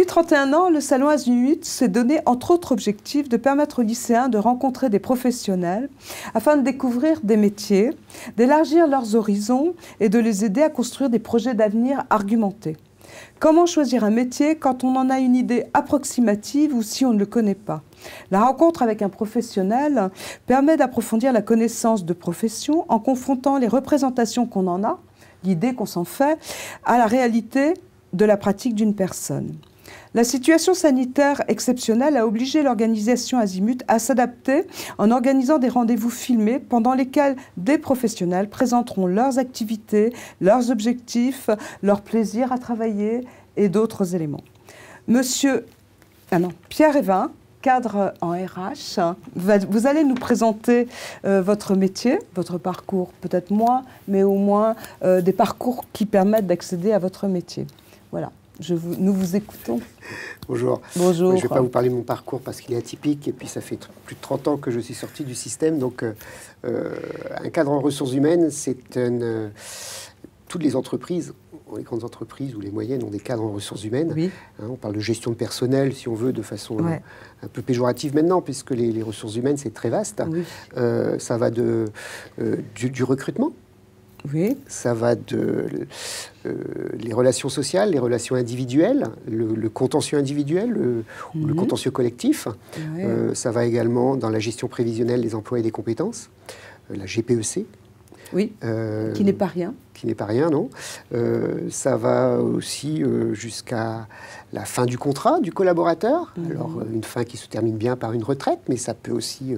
31 ans, le Salon Azimut s'est donné entre autres objectifs de permettre aux lycéens de rencontrer des professionnels afin de découvrir des métiers, d'élargir leurs horizons et de les aider à construire des projets d'avenir argumentés. Comment choisir un métier quand on en a une idée approximative ou si on ne le connaît pas? La rencontre avec un professionnel permet d'approfondir la connaissance de profession en confrontant les représentations qu'on en a, l'idée qu'on s'en fait, à la réalité de la pratique d'une personne. La situation sanitaire exceptionnelle a obligé l'organisation Azimut à s'adapter en organisant des rendez-vous filmés pendant lesquels des professionnels présenteront leurs activités, leurs objectifs, leur plaisir à travailler et d'autres éléments. Pierre Evin, cadre en RH, vous allez nous présenter votre métier, votre parcours, peut-être moins, mais au moins des parcours qui permettent d'accéder à votre métier. Voilà. Nous vous écoutons. Bonjour. Bonjour. Je ne vais pas vous parler de mon parcours parce qu'il est atypique et puis ça fait plus de 30 ans que je suis sorti du système. Donc, un cadre en ressources humaines, c'est toutes les entreprises, les grandes entreprises ou les moyennes ont des cadres en ressources humaines. Oui. On parle de gestion de personnel, si on veut, de façon un peu péjorative maintenant, puisque les ressources humaines, c'est très vaste. Oui. Ça va du recrutement. Oui. Ça va les relations sociales, les relations individuelles, le contentieux individuel, le contentieux collectif. Oui. Ça va également dans la gestion prévisionnelle des emplois et des compétences, la GPEC. Oui, qui n'est pas rien. Qui n'est pas rien, non. Ça va aussi jusqu'à la fin du contrat du collaborateur. Alors, une fin qui se termine bien par une retraite, mais ça peut aussi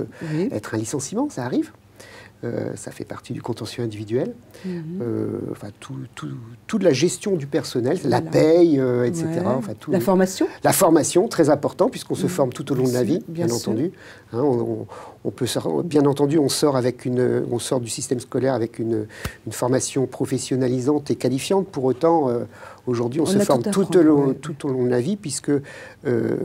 être un licenciement, ça arrive. Ça fait partie du contentieux individuel. Enfin, toute la gestion du personnel, la paye, etc. Enfin, la formation. La formation, très important, puisqu'on se forme tout au long de la vie, bien entendu. Hein, on peut, bien entendu, on sort du système scolaire avec une formation professionnalisante et qualifiante. Pour autant, aujourd'hui, on se forme tout au long de la vie, puisque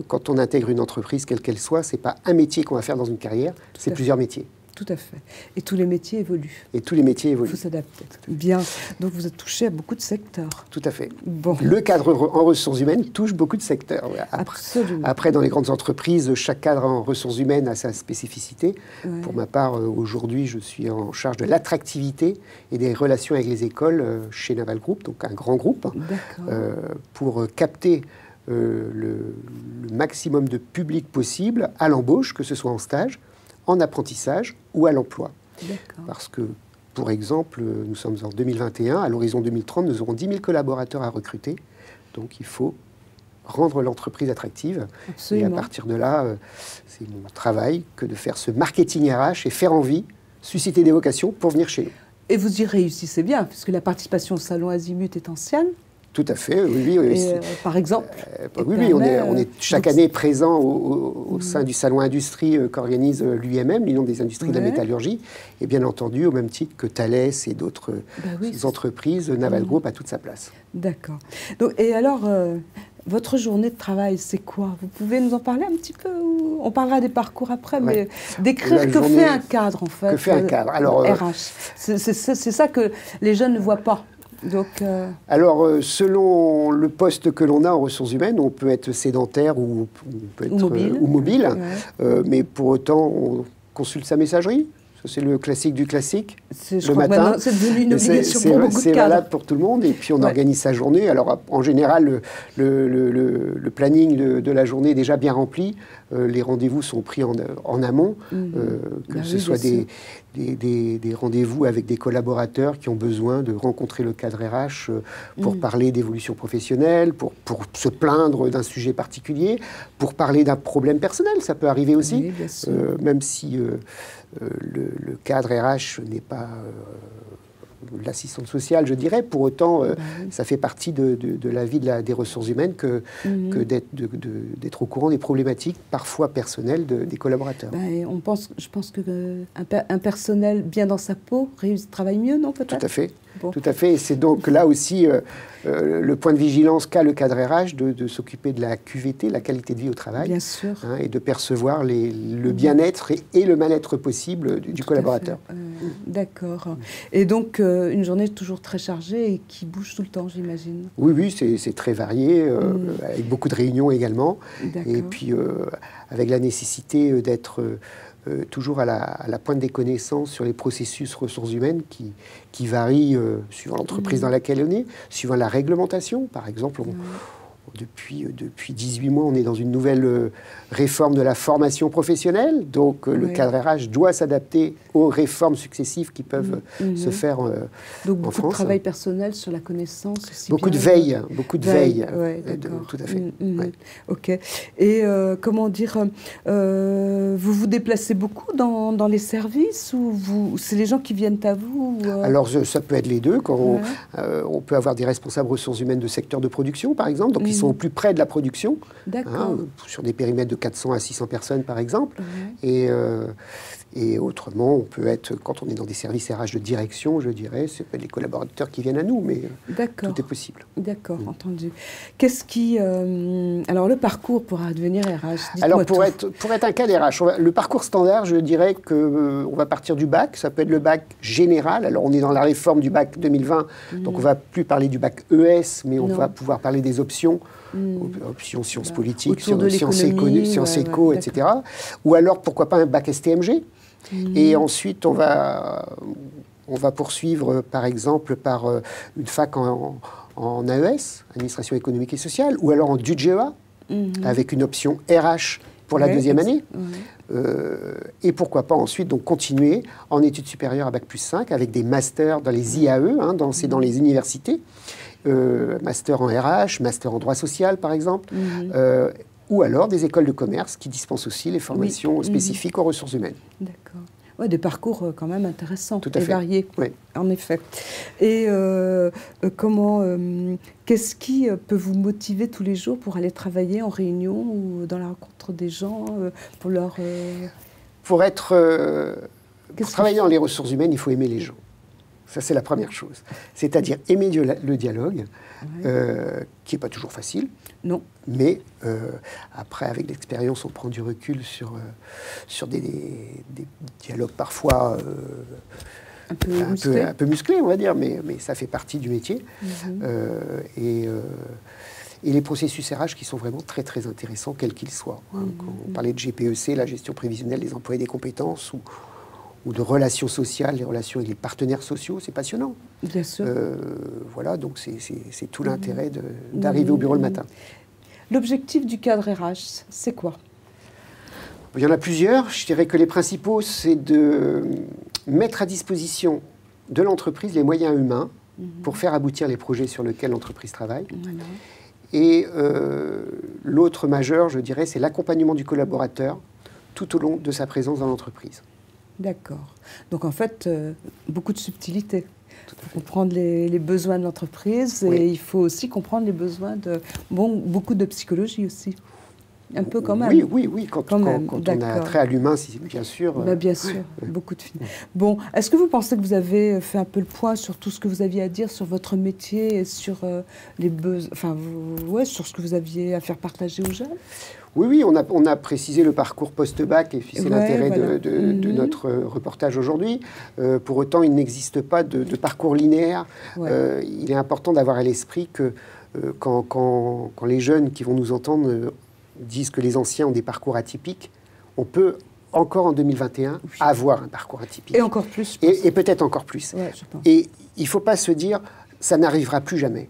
quand on intègre une entreprise, quelle qu'elle soit, c'est pas un métier qu'on va faire dans une carrière, c'est plusieurs métiers. Tout à fait. Et tous les métiers évoluent. Et tous les métiers évoluent. Il faut s'adapter. Bien. Donc vous êtes touché à beaucoup de secteurs. Tout à fait. Bon. Le cadre en ressources humaines touche beaucoup de secteurs. Absolument. Après, dans les grandes entreprises, chaque cadre en ressources humaines a sa spécificité. Pour ma part, aujourd'hui, je suis en charge de l'attractivité et des relations avec les écoles chez Naval Group, donc un grand groupe, pour capter le maximum de public possible à l'embauche, que ce soit en stage, en apprentissage ou à l'emploi. Parce que, pour exemple, nous sommes en 2021, à l'horizon 2030, nous aurons 10 000 collaborateurs à recruter. Donc il faut rendre l'entreprise attractive. Absolument. Et à partir de là, c'est mon travail que de faire ce marketing RH et faire envie, susciter des vocations pour venir chez nous. Et vous y réussissez bien, puisque la participation au Salon Azimut est ancienne. Tout à fait, oui. Par exemple on est chaque année présent au sein du salon industrie qu'organise l'UMM, l'Union des industries de la métallurgie, et bien entendu, au même titre que Thales et d'autres entreprises, Naval Group a toute sa place. D'accord. Et alors, votre journée de travail, c'est quoi? Vous pouvez nous en parler un petit peu? On parlera des parcours après, mais décrire que fait un cadre, en fait. Que fait un cadre? Alors, RH. C'est ça que les jeunes ne voient pas. Donc, alors, selon le poste que l'on a en ressources humaines, on peut être sédentaire ou peut être mobile, mais pour autant, on consulte sa messagerie. C'est le classique du classique. Le matin, c'est devenu une obligation pour beaucoup de cadres. C'est valable pour tout le monde. Et puis on organise sa journée. Alors en général, le planning de la journée est déjà bien rempli. Les rendez-vous sont pris en amont, que ce soit des rendez-vous avec des collaborateurs qui ont besoin de rencontrer le cadre RH pour parler d'évolution professionnelle, pour se plaindre d'un sujet particulier, pour parler d'un problème personnel. Ça peut arriver aussi, même si le cadre RH n'est pas l'assistante sociale, je dirais. Pour autant, ça fait partie de la vie des ressources humaines que d'être au courant des problématiques, parfois personnelles, des collaborateurs. Je pense qu'un personnel bien dans sa peau travaille mieux, non, peut-être? Tout à fait. Bon. Tout à fait. Et c'est donc là aussi le point de vigilance qu'a le cadre RH de s'occuper de la QVT, la qualité de vie au travail. Bien sûr. Et de percevoir le bien-être et le mal-être possible du collaborateur. D'accord. Et donc, une journée toujours très chargée et qui bouge tout le temps, j'imagine. Oui, oui, c'est très varié, avec beaucoup de réunions également. Et puis, avec la nécessité d'être toujours à la pointe des connaissances sur les processus ressources humaines qui varient suivant l'entreprise dans laquelle on est, suivant la réglementation. Par exemple, depuis 18 mois, on est dans une nouvelle réforme de la formation professionnelle. Donc, le cadre RH doit s'adapter aux réformes successives qui peuvent se faire en France. Donc, beaucoup de travail personnel sur la connaissance aussi. Beaucoup de veille. Ouais, tout à fait. OK. Et comment dire, vous vous déplacez beaucoup dans les services ou c'est les gens qui viennent à vous Alors, ça peut être les deux. Quand on peut avoir des responsables ressources humaines de secteur de production, par exemple. Donc, ils sont au plus près de la production, sur des périmètres de 400 à 600 personnes, par exemple. Et autrement, on peut être, quand on est dans des services RH de direction, je dirais, c'est pas les collaborateurs qui viennent à nous, mais tout est possible. D'accord, entendu. Qu'est-ce qui... alors, le parcours pour devenir RH, alors, pour être un cadre RH, le parcours standard, je dirais qu'on va partir du bac. Ça peut être le bac général. Alors, on est dans la réforme du bac 2020, donc on ne va plus parler du bac ES, mais on va pouvoir parler des options. Options sciences politiques, sciences éco, etc. Ou alors, pourquoi pas un bac STMG. Et ensuite, on va poursuivre, par exemple, par une fac en AES, Administration économique et sociale, ou alors en DUGEA, avec une option RH pour la deuxième année. Et pourquoi pas ensuite donc, continuer en études supérieures à bac plus 5, avec des masters dans les IAE, c'est dans les universités. Master en RH, master en droit social, par exemple, ou alors des écoles de commerce qui dispensent aussi les formations spécifiques aux ressources humaines. D'accord. Ouais, des parcours quand même intéressants et variés, en effet. Et qu'est-ce qui peut vous motiver tous les jours pour aller travailler en réunion ou dans la rencontre des gens pour leur... Pour travailler dans les ressources humaines, il faut aimer les gens. Ça, c'est la première chose. C'est-à-dire aimer le dialogue, qui n'est pas toujours facile. Non. Mais après, avec l'expérience, on prend du recul sur des dialogues parfois un peu musclés, on va dire, mais ça fait partie du métier. Et les processus RH qui sont vraiment très, très intéressants, quels qu'ils soient. Quand on parlait de GPEC, la gestion prévisionnelle des emplois et des compétences, ou de relations sociales, les relations avec les partenaires sociaux, c'est passionnant. Bien sûr. Voilà, donc c'est tout l'intérêt d'arriver au bureau le matin. L'objectif du cadre RH, c'est quoi? Il y en a plusieurs. Je dirais que les principaux, c'est de mettre à disposition de l'entreprise les moyens humains pour faire aboutir les projets sur lesquels l'entreprise travaille. Et l'autre majeur, je dirais, c'est l'accompagnement du collaborateur tout au long de sa présence dans l'entreprise. D'accord. Donc en fait, beaucoup de subtilité. Il faut comprendre les besoins de l'entreprise et il faut aussi comprendre les besoins de... beaucoup de psychologie aussi. Un peu quand même. Oui. Quand on a trait à l'humain, bien sûr. Bien sûr, beaucoup de... Bon, est-ce que vous pensez que vous avez fait un peu le point sur tout ce que vous aviez à dire sur votre métier et sur les besoins... Enfin, sur ce que vous aviez à faire partager aux jeunes? Oui, on a précisé le parcours post-bac, et c'est l'intérêt de notre reportage aujourd'hui. Pour autant, il n'existe pas de parcours linéaire. Il est important d'avoir à l'esprit que quand les jeunes qui vont nous entendre disent que les anciens ont des parcours atypiques, on peut encore en 2021 avoir un parcours atypique. Et encore plus. Et peut-être encore plus. Et il ne faut pas se dire, ça n'arrivera plus jamais.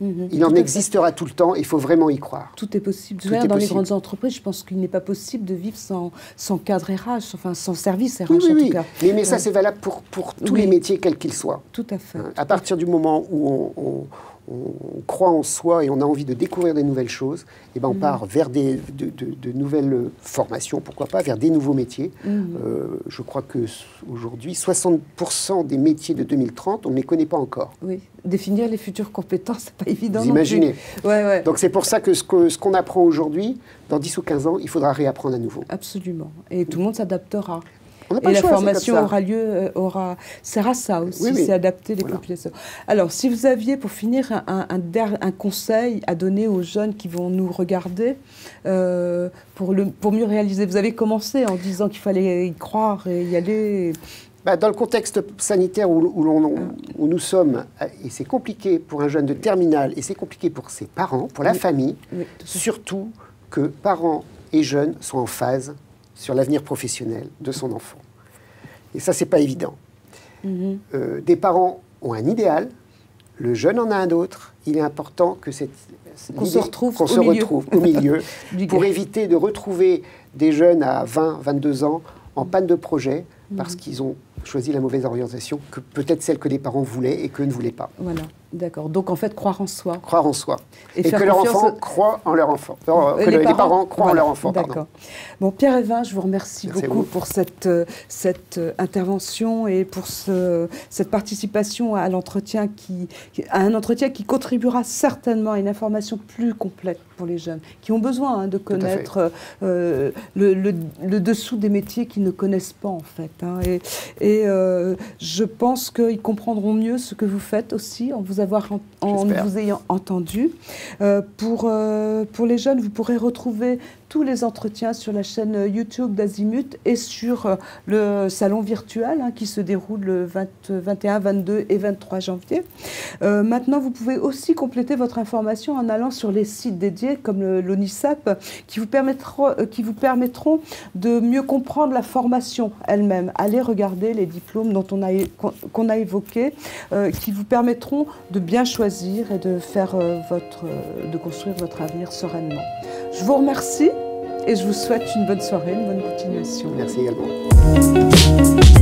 Il en existera tout le temps, il faut vraiment y croire. Tout est possible. Dans les grandes entreprises, je pense qu'il n'est pas possible de vivre sans cadre RH, enfin sans service RH en tout cas. Mais ça, c'est valable pour tous les métiers, quels qu'ils soient. Tout à fait. À partir du moment où on croit en soi et on a envie de découvrir des nouvelles choses, et ben on part vers de nouvelles formations, pourquoi pas, vers des nouveaux métiers. Je crois qu'aujourd'hui, 60% des métiers de 2030, on ne les connaît pas encore. Oui, définir les futures compétences, c'est pas évident. Vous imaginez. Ouais. Donc c'est pour ça que ce qu'on apprend aujourd'hui, dans 10 ou 15 ans, il faudra réapprendre à nouveau. Absolument. Et tout le monde s'adaptera. Et la formation sert à ça aussi, c'est adapter les populations. Alors, si vous aviez, pour finir, un conseil à donner aux jeunes qui vont nous regarder pour mieux réaliser, vous avez commencé en disant qu'il fallait y croire et y aller. Dans le contexte sanitaire où nous sommes, et c'est compliqué pour un jeune de terminale, et c'est compliqué pour ses parents, pour la famille, surtout que parents et jeunes sont en phase sur l'avenir professionnel de son enfant. Et ça, c'est pas évident. Des parents ont un idéal, le jeune en a un autre. Il est important que qu'on se retrouve au milieu pour éviter de retrouver des jeunes à 20, 22 ans en panne de projet parce qu'ils ont choisi la mauvaise orientation, que peut-être celle que les parents voulaient et qu'eux ne voulaient pas. Voilà, d'accord. Donc en fait, croire en soi. Croire en soi. Et que leur enfant croit en leur enfant. Que les parents croient en leur enfant. D'accord. Bon, Pierre-Évin, je vous remercie beaucoup pour cette intervention et pour cette participation à l'entretien un entretien qui contribuera certainement à une information plus complète pour les jeunes, qui ont besoin de connaître le dessous des métiers qu'ils ne connaissent pas en fait. Et je pense qu'ils comprendront mieux ce que vous faites aussi en vous ayant entendu. Pour les jeunes, vous pourrez retrouver tous les entretiens sur la chaîne YouTube d'Azimut et sur le salon virtuel qui se déroule le 21, 22 et 23 janvier. Maintenant, vous pouvez aussi compléter votre information en allant sur les sites dédiés comme l'ONISAP qui vous permettront de mieux comprendre la formation elle-même. Allez regarder les diplômes qu'on a évoqués qui vous permettront de bien choisir et de construire votre avenir sereinement. Je vous remercie et je vous souhaite une bonne soirée, une bonne continuation. Merci également.